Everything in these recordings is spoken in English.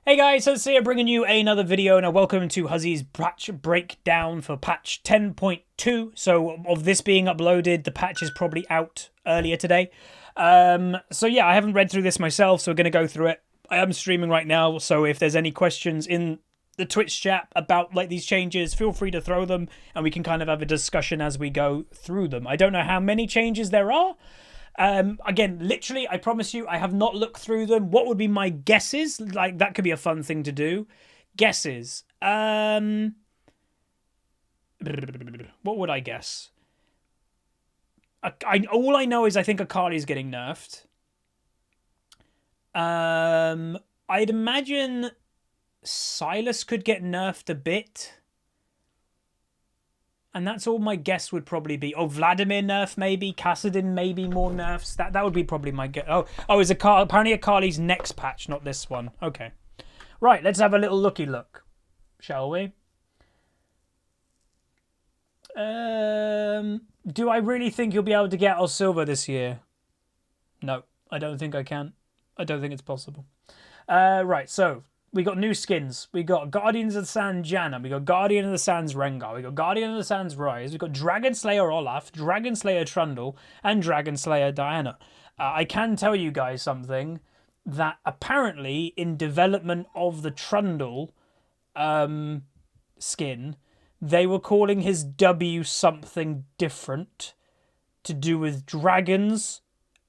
Hey guys, so here bringing you another video, and welcome to Huzzy's patch breakdown for patch 10.2. So of this being uploaded, the patch is probably out earlier today. So yeah, I haven't read through this myself, so we're going to go through it. I am streaming right now, so if there's any questions in the Twitch chat about like these changes, feel free to throw them, and we can kind of have a discussion as we go through them. I don't know how many changes there are. Again, literally, I promise you, I have not looked through them. What would be my guesses? Like, that could be a fun thing to do. Guesses. What would I guess? All I know is I think Akali's getting nerfed. I'd imagine Silas could get nerfed a bit. And that's all my guess would probably be. Oh, Vladimir nerf maybe. Kassadin maybe more nerfs. That would be probably my guess. Oh, is apparently Akali's next patch, not this one. Okay. Right, let's have a little looky look. Shall we? Do I really think you'll be able to get Silver this year? No, I don't think I can. I don't think it's possible. Right, so we got new skins. We got Guardians of the Sands Janna. We got Guardian of the Sands Rengar. We got Guardian of the Sands Rise. We got Dragon Slayer Olaf, Dragon Slayer Trundle, and Dragon Slayer Diana. I can tell you guys something, that apparently in development of the Trundle skin, they were calling his W something different to do with dragons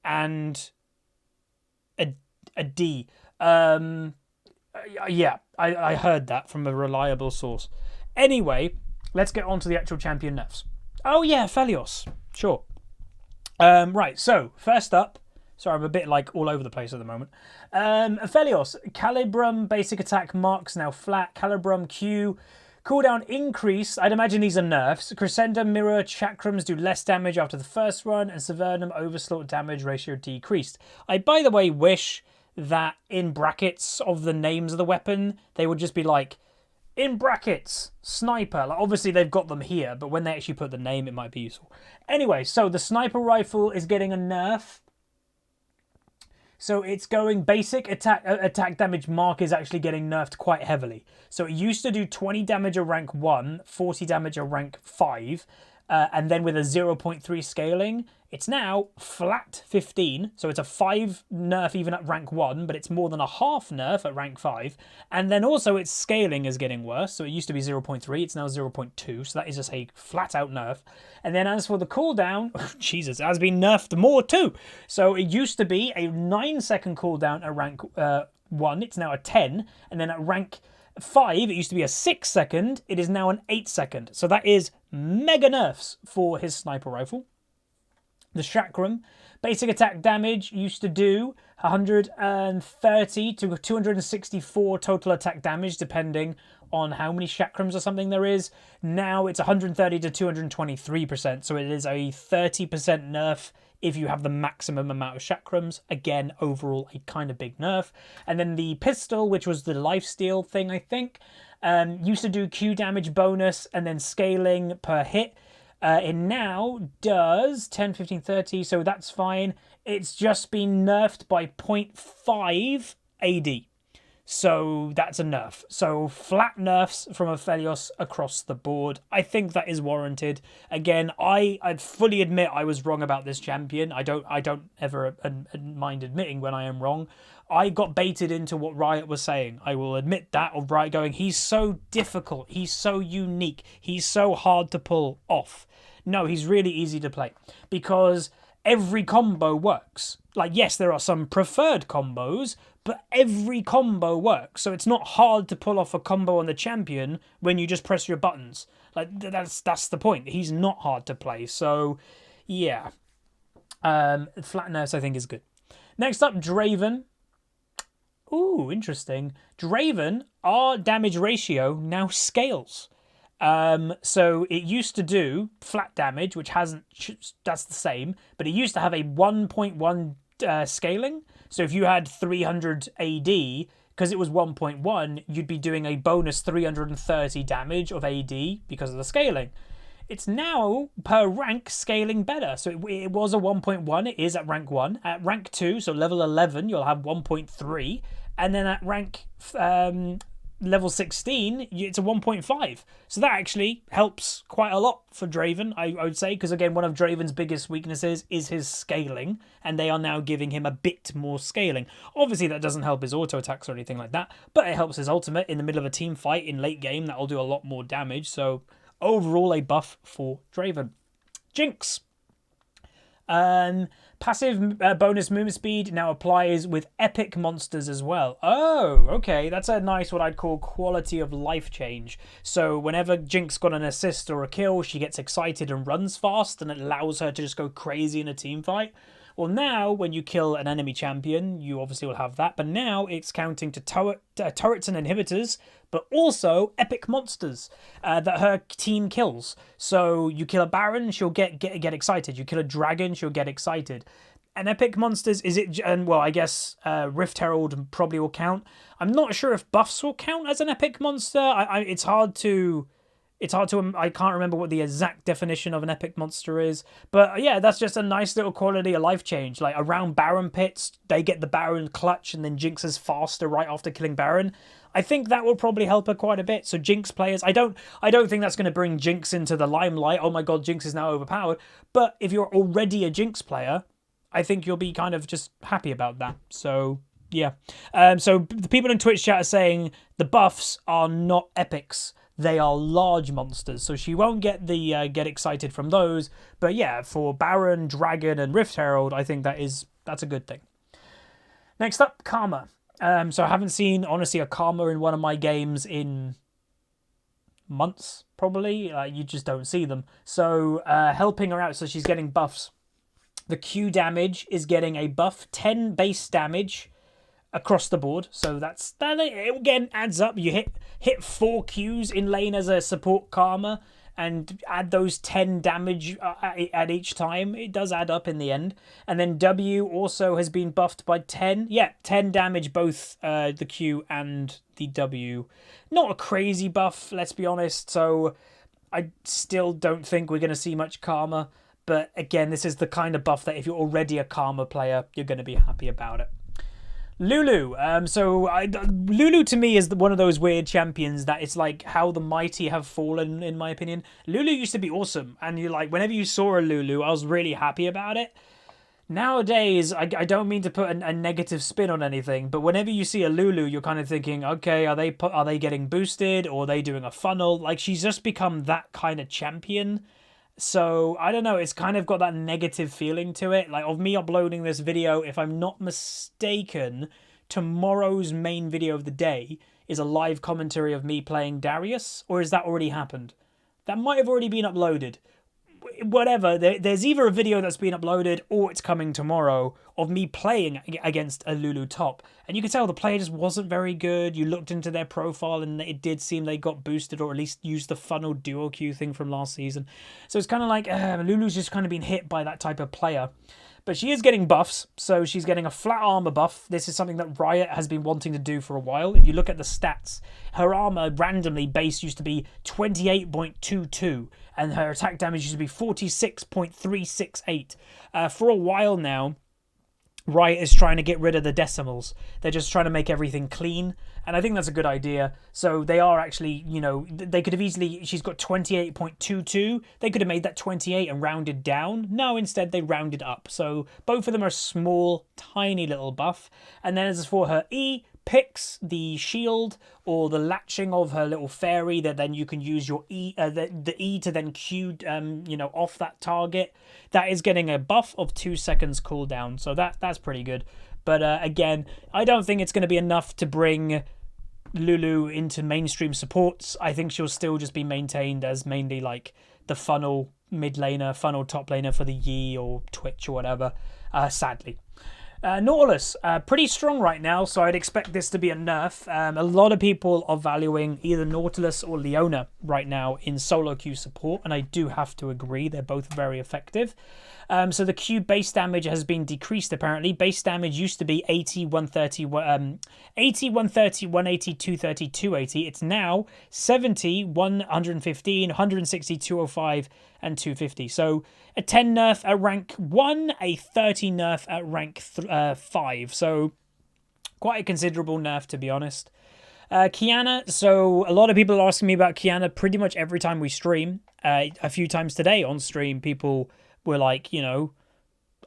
and a D. Yeah, I heard that from a reliable source. Anyway, let's get on to the actual champion nerfs. Oh yeah, Aphelios. Sure. Right, so first up, sorry, I'm a bit like all over the place at the moment. Aphelios, Calibrum basic attack marks now flat. Calibrum Q, cooldown increase. I'd imagine these are nerfs. Crescendo Mirror Chakrams do less damage after the first run, and Severnum Overslaught damage ratio decreased. I, by the way, wish that in brackets of the names of the weapon, they would just be like, in brackets, sniper. Like, obviously, they've got them here, but when they actually put the name, it might be useful. Anyway, so the sniper rifle is getting a nerf. So it's going basic attack damage mark is actually getting nerfed quite heavily. So it used to do 20 damage at rank 1, 40 damage at rank 5, and then with a 0.3 scaling, it's now flat 15. So it's a 5 nerf even at rank 1, but it's more than a half nerf at rank 5. And then also its scaling is getting worse. So it used to be 0.3, it's now 0.2. So that is just a flat out nerf. And then as for the cooldown, Jesus, it has been nerfed more too. So it used to be a 9-second cooldown at rank 1. It's now a 10. And then at rank 5, it used to be a 6-second. It is now an 8-second. So that is mega nerfs for his sniper rifle. The Chakram, basic attack damage used to do 130 to 264 total attack damage, depending on how many Chakrams or something there is. Now it's 130 to 223%, so it is a 30% nerf if you have the maximum amount of Chakrams. Again, overall, a kind of big nerf. And then the pistol, which was the lifesteal thing, I think, used to do Q damage bonus and then scaling per hit. It now does 10, 15, 30, so that's fine. It's just been nerfed by 0.5 AD. So that's a nerf. So flat nerfs from Aphelios across the board. I think that is warranted. Again, I'd fully admit I was wrong about this champion. I don't ever mind admitting when I am wrong. I got baited into what Riot was saying. I will admit that, of Riot going, he's so difficult, he's so unique, he's so hard to pull off. No, he's really easy to play because every combo works. Like, yes, there are some preferred combos, but every combo works. So it's not hard to pull off a combo on the champion when you just press your buttons. Like, that's the point. He's not hard to play. So, yeah. Flat nerfs, I think, is good. Next up, Draven. Ooh, interesting. Draven, our damage ratio now scales. So it used to do flat damage, which hasn't, that's the same, but it used to have a 1.1 scaling. So if you had 300 AD, because it was 1.1, you'd be doing a bonus 330 damage of AD because of the scaling. It's now per rank scaling better. So it was a 1.1. It is at rank 1. At rank 2, so level 11, you'll have 1.3. and then at rank level 16, it's a 1.5. So that actually helps quite a lot for Draven, I would say, because again, one of Draven's biggest weaknesses is his scaling, and they are now giving him a bit more scaling. Obviously, that doesn't help his auto attacks or anything like that, but it helps his ultimate in the middle of a team fight in late game. That'll do a lot more damage. So overall, a buff for Draven. Jinx. Passive bonus movement speed now applies with epic monsters as well. Oh, okay. That's a nice, what I'd call quality of life change. So whenever Jinx got an assist or a kill, she gets excited and runs fast, and it allows her to just go crazy in a team fight. Well, now, when you kill an enemy champion, you obviously will have that, but now it's counting to turrets and inhibitors, but also epic monsters that her team kills. So you kill a Baron, she'll get excited. You kill a dragon, she'll get excited. And epic monsters, is it... And well, I guess Rift Herald probably will count. I'm not sure if buffs will count as an epic monster. It's hard to... I can't remember what the exact definition of an epic monster is. But yeah, that's just a nice little quality of life change. Like around Baron pits, they get the Baron clutch and then Jinx is faster right after killing Baron. I think that will probably help her quite a bit. So Jinx players, I don't think that's going to bring Jinx into the limelight. Oh my god, Jinx is now overpowered. But if you're already a Jinx player, I think you'll be kind of just happy about that. So yeah. So the people in Twitch chat are saying the buffs are not epics. They are large monsters, so she won't get the get excited from those. But yeah, for Baron, Dragon, and Rift Herald, I think that's a good thing. Next up, Karma. So I haven't seen, honestly, a Karma in one of my games in months, probably. You just don't see them. So helping her out, so she's getting buffs. The Q damage is getting a buff, 10 base damage across the board, so that again adds up. You hit 4 Qs in lane as a support Karma and add those 10 damage at each time. It does add up in the end. And then W also has been buffed by 10. Yeah, 10 damage both the Q and the W. Not a crazy buff, let's be honest. So I still don't think we're going to see much Karma. But again, this is the kind of buff that if you're already a Karma player, you're going to be happy about it. Lulu. Lulu to me is one of those weird champions that it's like how the mighty have fallen, in my opinion. Lulu used to be awesome, and you like whenever you saw a Lulu, I was really happy about it. Nowadays, I don't mean to put a negative spin on anything, but whenever you see a Lulu, you're kind of thinking, okay, are they getting boosted, or are they doing a funnel? Like she's just become that kind of champion. So, I don't know, it's kind of got that negative feeling to it. Like, of me uploading this video, if I'm not mistaken, tomorrow's main video of the day is a live commentary of me playing Darius, or has that already happened? That might have already been uploaded. Whatever, there's either a video that's been uploaded or it's coming tomorrow of me playing against a Lulu top. And you can tell the player just wasn't very good. You looked into their profile and it did seem they got boosted or at least used the funnel duo Q thing from last season. So it's kind of like Lulu's just kind of been hit by that type of player. But she is getting buffs, so she's getting a flat armor buff. This is something that Riot has been wanting to do for a while. If you look at the stats, her armor randomly base used to be 28.22, and her attack damage used to be 46.368. For a while now, Riot is trying to get rid of the decimals. They're just trying to make everything clean, and I think that's a good idea. So they are actually, you know, they could have easily, she's got 28.22. They could have made that 28 and rounded down. No, instead they rounded up. So both of them are small, tiny little buff. And then as for her E, picks the shield or the latching of her little fairy that then you can use your E, the E to then Q, off that target. That is getting a buff of 2 seconds cooldown, so that's pretty good. But again, I don't think it's going to be enough to bring Lulu into mainstream supports. I think she'll still just be maintained as mainly like the funnel mid laner, funnel top laner for the Yi or Twitch or whatever, sadly. Nautilus, pretty strong right now, so I'd expect this to be a nerf. A lot of people are valuing either Nautilus or Leona right now in solo queue support, and I do have to agree, they're both very effective. So the Q base damage has been decreased apparently. Base damage used to be 80, 130, 80, 130, 180, 230, 280. It's now 70, 115, 160, 205, and 250. So a 10 nerf at rank 1, a 30 nerf at rank 5. So Quite a considerable nerf, to be honest. Qiyana, so a lot of people are asking me about Qiyana pretty much every time we stream. A few times today on stream, people were like, you know,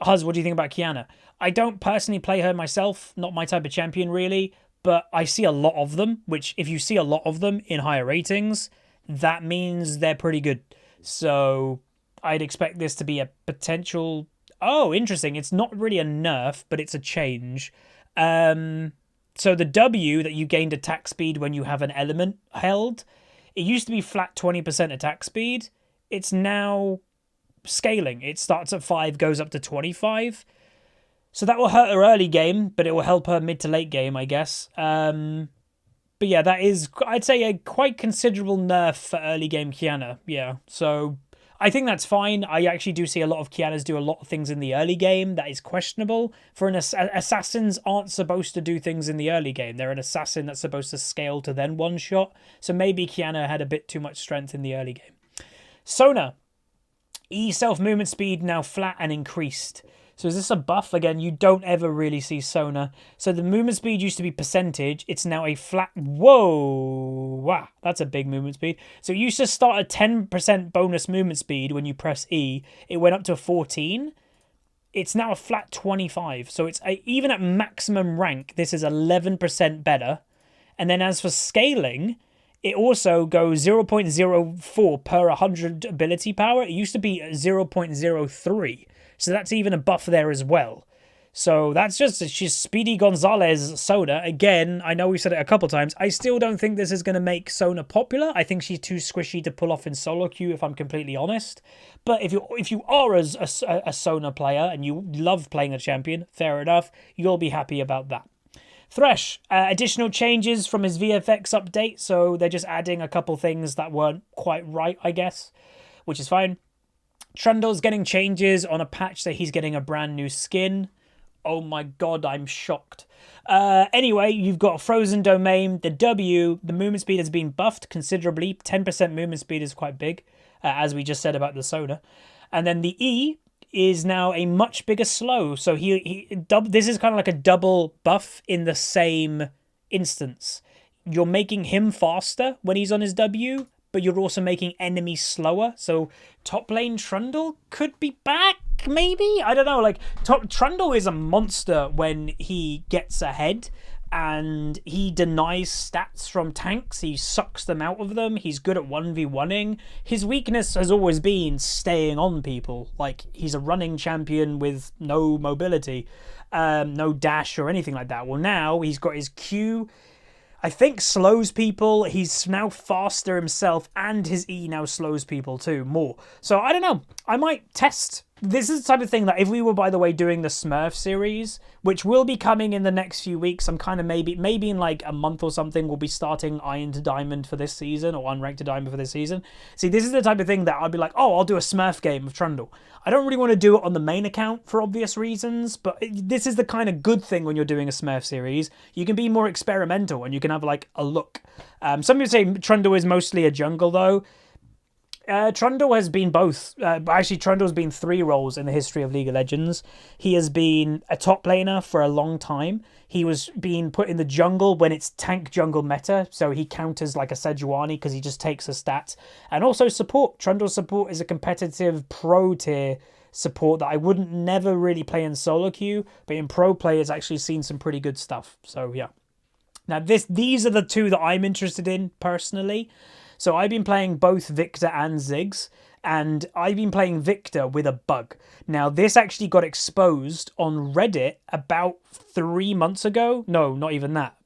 Huz, what do you think about Qiyana? I don't personally play her myself, not my type of champion really, but I see a lot of them, which if you see a lot of them in higher ratings, that means they're pretty good. So I'd expect this to be a potential... Oh, interesting. It's not really a nerf, but it's a change. So the W that you gained attack speed when you have an element held, it used to be flat 20% attack speed. It's now scaling. It starts at 5, goes up to 25. So that will hurt her early game, but it will help her mid to late game, I guess. But yeah, that is, I'd say, a quite considerable nerf for early game Qiyana. Yeah, so I think that's fine. I actually do see a lot of Qiyana's do a lot of things in the early game that is questionable. For an assassins aren't supposed to do things in the early game. They're an assassin that's supposed to scale to then one shot. So maybe Qiyana had a bit too much strength in the early game. Sona. E self-movement speed now flat and increased. So is this a buff? Again, you don't ever really see Sona. So the movement speed used to be percentage. It's now a flat... Whoa! Wow, that's a big movement speed. So it used to start at 10% bonus movement speed when you press E. It went up to 14. It's now a flat 25. So it's even at maximum rank, this is 11% better. And then as for scaling... It also goes 0.04 per 100 ability power. It used to be 0.03. So that's even a buff there as well. So that's just, she's Speedy Gonzalez Sona. Again, I know we've said it a couple times. I still don't think this is going to make Sona popular. I think she's too squishy to pull off in solo queue, if I'm completely honest. But if you are a Sona player and you love playing a champion, fair enough. You'll be happy about that. Thresh, additional changes from his VFX update, so they're just adding a couple things that weren't quite right, I guess, which is fine. Trundle's getting changes on a patch that he's getting a brand new skin. Oh my god, I'm shocked. Anyway, you've got Frozen Domain. The W, the movement speed has been buffed considerably. 10% movement speed is quite big, as we just said about the Sona. And then the E is now a much bigger slow. So this is kind of like a double buff in the same instance. You're making him faster when he's on his W, but you're also making enemies slower. So top lane Trundle could be back, maybe? I don't know. Like, Trundle is a monster when he gets ahead. And he denies stats from tanks. He sucks them out of them. He's good at 1v1ing. His weakness has always been staying on people. Like, he's a running champion with no mobility, no dash or anything like that. Well, now he's got his Q, I think, slows people. He's now faster himself, and his E now slows people too, more. So, I don't know. I might test. This is the type of thing that if we were, by the way, doing the Smurf series, which will be coming in the next few weeks, I'm kind of maybe in like a month or something, we'll be starting Iron to Diamond for this season, or Unranked to Diamond for this season. See, this is the type of thing that I'd be like, oh, I'll do a Smurf game of Trundle. I don't really want to do it on the main account for obvious reasons, but this is the kind of good thing when you're doing a Smurf series. You can be more experimental and you can have like a look. Some people say Trundle is mostly a jungle though. Trundle has been both. Actually, Trundle's been 3 roles in the history of League of Legends. He has been a top laner for a long time. He was being put in the jungle when it's tank jungle meta, so he counters like a Sejuani because he just takes a stat. And also support. Trundle's support is a competitive pro tier support that I wouldn't never really play in solo queue, but in pro play it's actually seen some pretty good stuff. So yeah. Now these are the 2 that I'm interested in personally. So I've been playing both Victor and Ziggs, and I've been playing Victor with a bug. Now, this actually got exposed on Reddit about 3 months ago. No, not even that.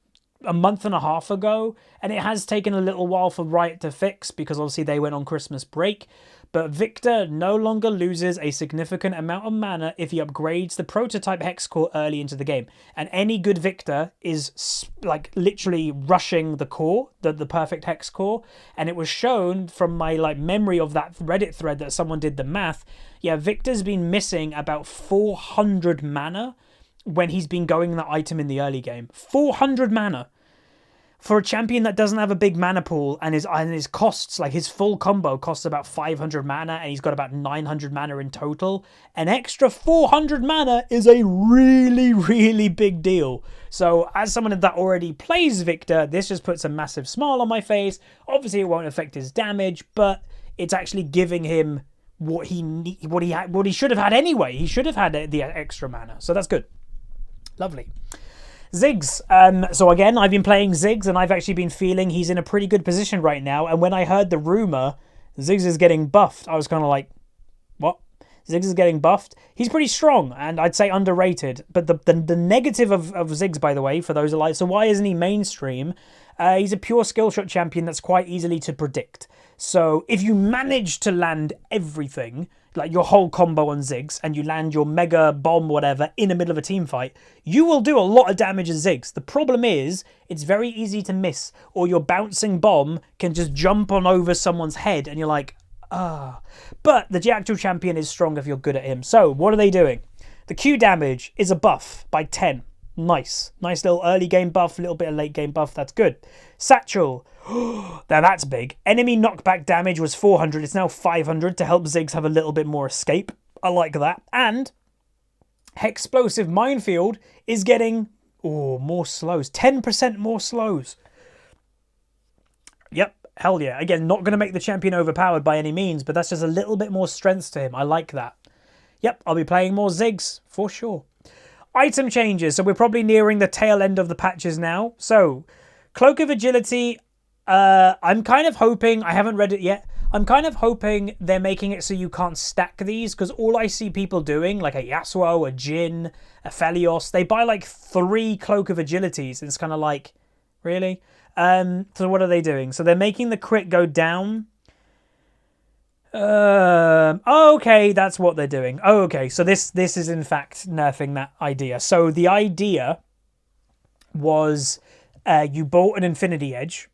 A month and a half ago, and it has taken a little while for Riot to fix because obviously they went on Christmas break. But Victor no longer loses a significant amount of mana if he upgrades the prototype Hex core early into the game. And any good Victor is like literally rushing the core, the perfect Hex core. And it was shown from my like memory of that Reddit thread that someone did the math. Yeah, Victor's been missing about 400 mana when he's been going that item in the early game. 400 mana. For a champion that doesn't have a big mana pool and his costs, like his full combo costs about 500 mana and he's got about 900 mana in total, an extra 400 mana is a really, really big deal. So as someone that already plays Victor, this just puts a massive smile on my face. Obviously, it won't affect his damage, but it's actually giving him what he should have had anyway. He should have had the extra mana, so that's good. Lovely. Ziggs. So again, I've been playing Ziggs, and I've actually been feeling he's in a pretty good position right now. And when I heard the rumor Ziggs is getting buffed, I was kind of like, what? Ziggs is getting buffed? He's pretty strong, and I'd say underrated. But the negative of Ziggs, by the way, for those that like, so why isn't he mainstream? He's a pure skill shot champion that's quite easily to predict. So if you manage to land everything, like your whole combo on Ziggs, and you land your mega bomb, whatever, in the middle of a team fight, you will do a lot of damage as Ziggs. The problem is, it's very easy to miss, or your bouncing bomb can just jump on over someone's head, and you're like, ah. But the actual champion is strong if you're good at him. So what are they doing? The Q damage is a buff by 10. Nice. Nice little early game buff, a little bit of late game buff. That's good. Satchel. Now that's big. Enemy knockback damage was 400. It's now 500 to help Ziggs have a little bit more escape. I like that. And Hexplosive Minefield is getting more slows. 10% more slows. Yep. Hell yeah. Again, not going to make the champion overpowered by any means, but that's just a little bit more strength to him. I like that. Yep. I'll be playing more Ziggs for sure. Item changes. So we're probably nearing the tail end of the patches now. So Cloak of Agility, I'm kind of hoping, I haven't read it yet, I'm kind of hoping they're making it so you can't stack these, because all I see people doing, like a Yasuo, a Jhin, a Aphelios, they buy like 3 Cloak of Agilities, and it's kind of like, really? So what are they doing? So they're making the crit go down. Okay, that's what they're doing. Oh, okay, so this is in fact nerfing that idea. So the idea was you bought an Infinity Edge,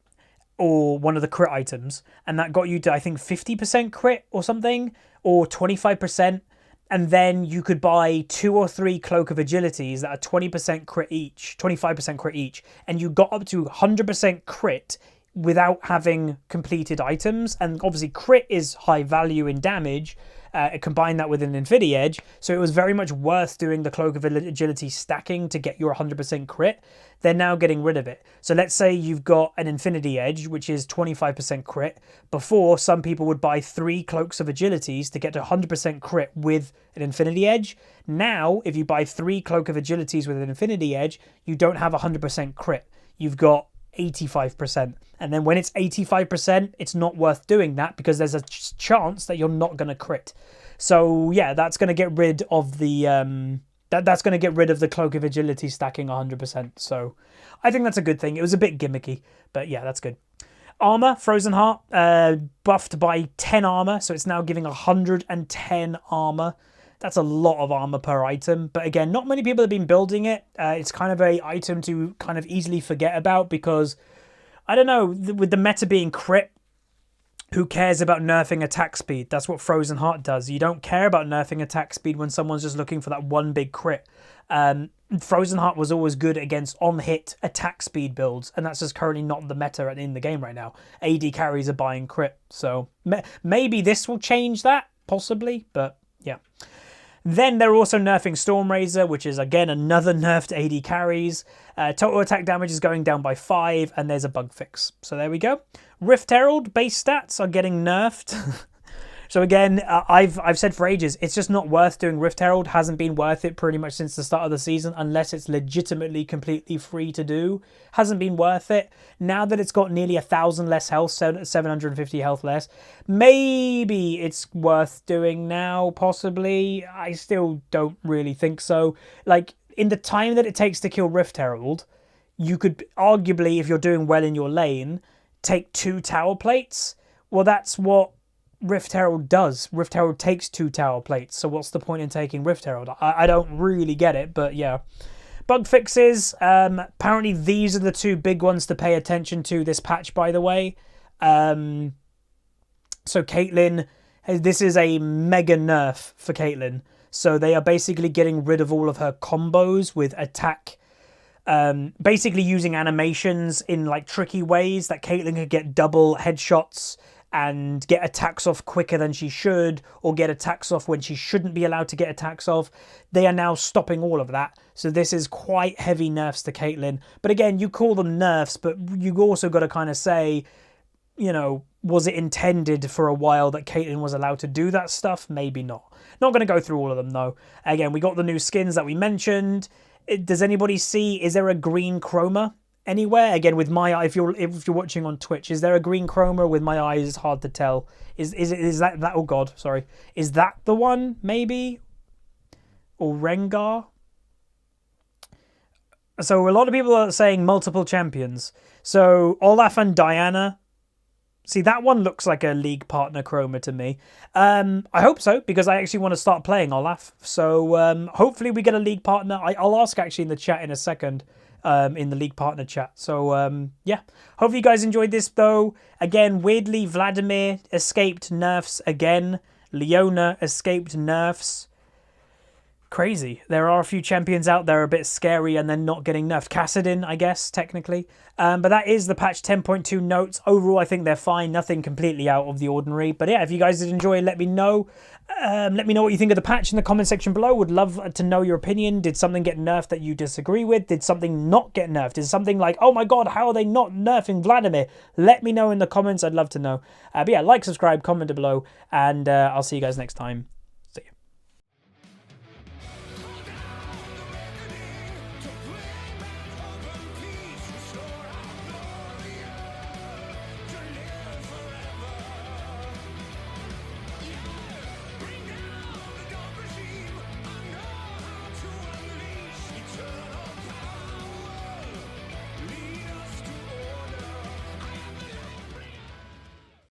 or one of the crit items, and that got you to, I think, 50% crit or something, or 25%, and then you could buy 2 or 3 Cloak of Agilities that are 20% crit each, 25% crit each, and you got up to 100% crit without having completed items. And obviously crit is high value in damage. Combine that with an Infinity Edge, so it was very much worth doing the Cloak of Agility stacking to get your 100% crit. They're now getting rid of it. So let's say you've got an Infinity Edge, which is 25% crit. Before, some people would buy 3 Cloaks of Agilities to get to 100% crit with an Infinity Edge. Now, if you buy 3 Cloak of Agilities with an Infinity Edge, you don't have 100% crit. You've got 85%. And then when it's 85%, it's not worth doing that, because there's a chance that you're not going to crit. So yeah, that's going to get rid of the that's going to get rid of the Cloak of Agility stacking 100%. So I think that's a good thing. It was a bit gimmicky, but yeah, that's good. Armor, Frozen Heart, buffed by 10 armor, so it's now giving 110 armor. That's a lot of armor per item, but again, not many people have been building it. It's kind of a item to kind of easily forget about, because, I don't know, with the meta being crit, who cares about nerfing attack speed? That's what Frozen Heart does. You don't care about nerfing attack speed when someone's just looking for that one big crit. Frozen Heart was always good against on-hit attack speed builds, and that's just currently not the meta in the game right now. AD carries are buying crit, so maybe this will change that, possibly, but yeah. Then they're also nerfing Stormrazor, which is, again, another nerf to AD carries. Total attack damage is going down by 5, and there's a bug fix. So there we go. Rift Herald base stats are getting nerfed. So again, I've said for ages, it's just not worth doing Rift Herald. Hasn't been worth it pretty much since the start of the season, unless it's legitimately completely free to do. Hasn't been worth it. Now that it's got nearly 1,000 less health, 750 health less, maybe it's worth doing now, possibly. I still don't really think so. Like, in the time that it takes to kill Rift Herald, you could arguably, if you're doing well in your lane, take 2 tower plates. Well, that's what Rift Herald does. Rift Herald takes 2 tower plates, so what's the point in taking Rift Herald? I don't really get it, but yeah. Bug fixes. Apparently these are the 2 big ones to pay attention to this patch, by the way. So Caitlyn, this is a mega nerf for Caitlyn. So they are basically getting rid of all of her combos with attack, basically using animations in like tricky ways that Caitlyn could get double headshots and get attacks off quicker than she should, or get attacks off when she shouldn't be allowed to get attacks off. They are now stopping all of that. So this is quite heavy nerfs to Caitlyn. But again, you call them nerfs, but you also got to kind of say, you know, was it intended for a while that Caitlyn was allowed to do that stuff? Maybe not. Not going to go through all of them though. Again, we got the new skins that we mentioned. Does anybody see, is there a green chroma anywhere? Again, with my eye, if you're watching on Twitch, is there a green chroma? With my eyes, it's hard to tell. Is that oh god, sorry. Is that the one, maybe? Or Rengar? So a lot of people are saying multiple champions. So Olaf and Diana. See, that one looks like a league partner chroma to me. I hope so, because I actually want to start playing Olaf. So hopefully we get a league partner. I'll ask actually in the chat in a second, in the league partner chat. So yeah, hopefully you guys enjoyed this though. Again, weirdly, Vladimir escaped nerfs again. Leona escaped nerfs. Crazy. There are a few champions out there a bit scary and then not getting nerfed. Cassadin, I guess, technically. But that is the patch 10.2 notes. Overall, I think they're fine. Nothing completely out of the ordinary. But yeah, if you guys did enjoy, let me know. Let me know what you think of the patch in the comment section below. Would love to know your opinion. Did something get nerfed that you disagree with? Did something not get nerfed? Is something like, oh my god, how are they not nerfing Vladimir? Let me know in the comments. I'd love to know. But yeah, like, subscribe, comment below. And I'll see you guys next time.